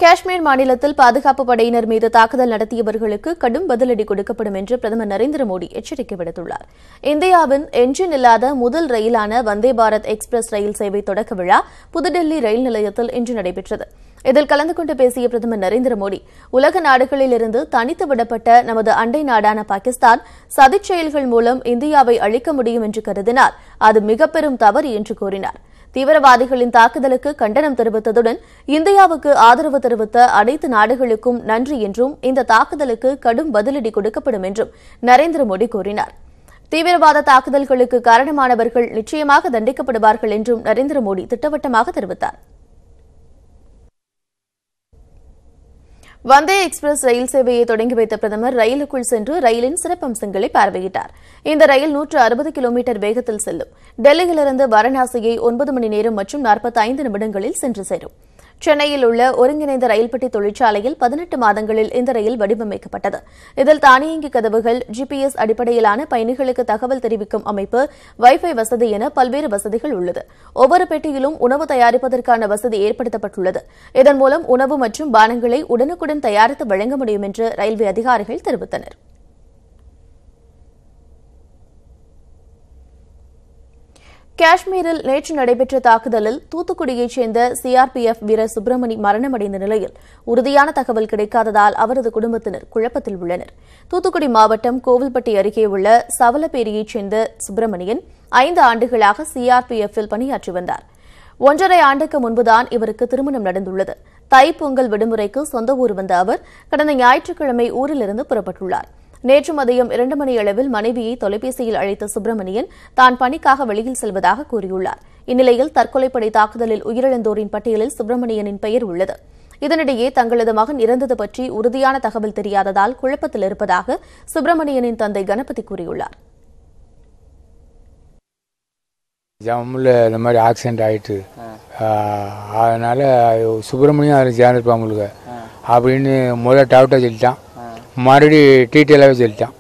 காஷ்மீர் மாநிலத்தில் பாதுகாப்பு படையினர் மீது தாக்குதல் நடத்தியவர்களுக்கு கடும் பதிலடி கொடுக்கப்படும் என்று பிரதமர் நரேந்திர மோடி எச்சரிக்கை விடுத்துள்ளார். இந்தியாவின் என்ஜின் இல்லாத முதல் ரயிலான வந்தே பாரத் எக்ஸ்பிரஸ் ரயில் சேவை தொடக்க விழா புதுடெல்லி ரயில் நிலையத்தில் இன்று நடைபெற்றது. இதில் கலந்து கொண்டு பேசிய பிரதமர் நரேந்திர மோடி, உலக நாடுகளிலிருந்து தனித்து விடப்பட்ட நமது அண்டை நாடான பாகிஸ்தான் சதிச் செயல்கள் மூலம் இந்தியாவை அழிக்க முடியும் என்று கருதினார். அது மிக பெரும் தவறு என்று கூறினார். தீவிரவாதிகளின் தாக்குதலுக்கு கண்டனம் தெரிவித்ததுடன் இந்தியாவுக்கு ஆதரவு தெரிவித்த அனைத்து நாடுகளுக்கும் நன்றி என்றும் இந்த தாக்குதலுக்கு கடும் பதிலடி கொடுக்கப்படும் என்றும் நரேந்திர மோடி கூறினார். தீவிரவாத தாக்குதல்களுக்கு காரணமானவர்கள் நிச்சயமாக தண்டிக்கப்படுவார்கள் என்றும் நரேந்திர மோடி திட்டவட்டமாக தெரிவித்தார். வந்தே எக்ஸ்பிரஸ் ரயில் சேவையை தொடங்கி வைத்த பிரதமர் ரயிலுக்குள் சென்று ரயிலின் சிறப்பம்சங்களை பார்வையிட்டார். இந்த ரயில் 160 கிலோமீட்டர் வேகத்தில் செல்லும். டெல்லியிலிருந்து வாரணாசியை 9 மணி நேரம் மற்றும் 45 நிமிடங்களில் சென்று சேரும். சென்னையில் உள்ள ஒருங்கிணைந்த ரயில் பெட்டி தொழிற்சாலையில் 18 மாதங்களில் இந்த ரயில் வடிவமைக்கப்பட்டது. இதில் தானியங்கி கதவுகள், ஜிபிஎஸ் அடிப்படையிலான பயணிகளுக்கு தகவல் தெரிவிக்கும் அமைப்பு, வைஃபை வசதி என பல்வேறு வசதிகள் உள்ளது. ஒவ்வொரு பெட்டியிலும் உணவு தயாரிப்பதற்கான வசதி ஏற்படுத்தப்பட்டுள்ளது. இதன் மூலம் உணவு மற்றும் பானங்களை உடனுக்குடன் தயாரித்து வழங்க முடியும் என்று ரயில்வே அதிகாரிகள் தெரிவித்தனர். காஷ்மீரில் நேற்று நடைபெற்ற தாக்குதலில் தூத்துக்குடியைச் சேர்ந்த சிஆர்பிஎஃப் வீரர் சுப்பிரமணி மரணமடைந்த நிலையில் உறுதியான தகவல் கிடைக்காததால் அவரது குடும்பத்தினர் குழப்பத்தில் உள்ளனர். தூத்துக்குடி மாவட்டம் கோவில்பட்டி அருகே உள்ள சவலப்பேரியைச் சேர்ந்த சுப்பிரமணியன் 5 ஆண்டுகளாக சிஆர்பிஎஃப்பில் பணியாற்றி வந்தார். 1.5 ஆண்டுக்கு முன்புதான் இவருக்கு திருமணம் நடந்துள்ளது. தைப்பொங்கல் விடுமுறைக்கு சொந்த ஊர் வந்த அவர் கடந்த ஞாயிற்றுக்கிழமை ஊரிலிருந்து புறப்பட்டுள்ளார். நேற்று மதியம் 2 மணி அளவில் மனைவியை தொலைபேசியில் அழைத்த சுப்பிரமணியன் தான் பணிக்காக வெளியில் செல்வதாக கூறியுள்ளார். இந்நிலையில் தற்கொலைப்படை தாக்குதலில் உயிரிழந்தோரின் பட்டியலில் சுப்பிரமணியனின் பெயர் உள்ளது. இதனிடையே தங்களது மகன் இறந்தது பற்றி உறுதியான தகவல் தெரியாததால் குழப்பத்தில் இருப்பதாக சுப்பிரமணியனின் தந்தை கணபதி கூறியுள்ளார். ஜம்முல இந்த மாதிரி ஆக்சிடென்ட் ஆயிட்டு அதனால சுப்பிரமணியம் அதில் சேர்ந்துருப்பாங்க அப்படின்னு முதல்ல டவுட்டாக சொல்லிட்டான். மறுபடி டீட்டெயிலாகவே சொல்லிட்டான்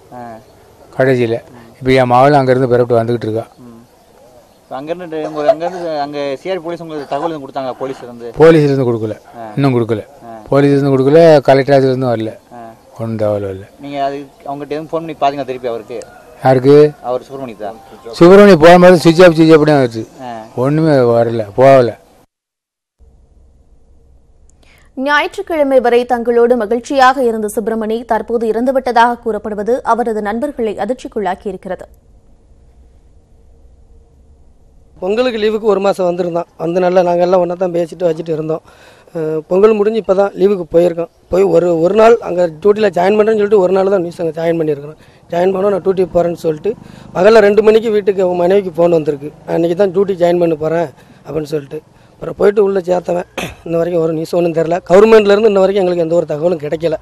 கடைசியில். இப்போ என் மகளும் அங்கேருந்து பிறப்பிட்டு வந்துக்கிட்டு இருக்கா. அங்கே சிஆர் போலீஸ் உங்களுக்கு தகவல் கொடுத்தாங்க? போலீஸ்லேருந்து கொடுக்கல, இன்னும் கொடுக்கல. போலீஸ்லேருந்து கொடுக்கல, கலெக்டர் ஆஃபீஸ்லேருந்து வரல, ஒன்றும் தகவல் வரல. நீங்கள் அது அவங்ககிட்ட ஃபோன் பண்ணி பார்த்தீங்க திருப்பி? அவருக்கு யாருக்கு? அவர் சுப்பிரமணி தான். சுப்பிரமணி போகும்போது சுவிட்ச் ஆஃப் அப்படியே வந்துச்சு, ஒன்றுமே வரல, போகல. ஞாயிற்றுக்கிழமை வரை தங்களோடு மகிழ்ச்சியாக இருந்த சுப்பிரமணி தற்போது இறந்துவிட்டதாக கூறப்படுவது அவரது நண்பர்களை அதிர்ச்சிக்குள்ளாக்கியிருக்கிறது. பொங்கலுக்கு லீவுக்கு 1 மாதம் வந்திருந்தோம். வந்து நல்லா நாங்கள் எல்லாம் ஒன்றா தான் பேசிட்டு வச்சுட்டு இருந்தோம். பொங்கல் முடிஞ்சு இப்போ தான் லீவுக்கு போயிருக்கோம். போய் ஒரு நாள் அங்கே டியூட்டியில் ஜாயின் பண்ணுறேன்னு சொல்லிட்டு ஒரு நாள் தான் நியூஸ் அங்கே ஜாயின் பண்ணியிருக்கிறோம். ஜாயின் பண்ணோம், நான் டியூட்டி போகிறேன்னு சொல்லிட்டு பகலில் 2 மணிக்கு வீட்டுக்கு அவங்க மனைவிக்கு ஃபோன் வந்திருக்கு, அன்றைக்கி தான் டியூட்டி ஜாயின் பண்ண போகிறேன் அப்படின்னு சொல்லிட்டு. அப்புறம் போயிட்டு உள்ளே சேர்த்தவன் இன்ன வரைக்கும் ஒரு நியூஸ் ஒன்றும் தெரில. கவர்மெண்ட்லேருந்து இன்ன வரைக்கும் எங்களுக்கு எந்த ஒரு தகவலும் கிடைக்கல.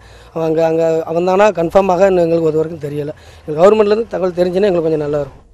அங்கே அவன் தானா கன்ஃபார்மாக எங்களுக்கு ஒரு வரைக்கும் தெரியலை. கவர்மெண்ட்லேருந்து தகவல் தெரிஞ்சுன்னா எங்களுக்கு கொஞ்சம் நல்லா இருக்கும்.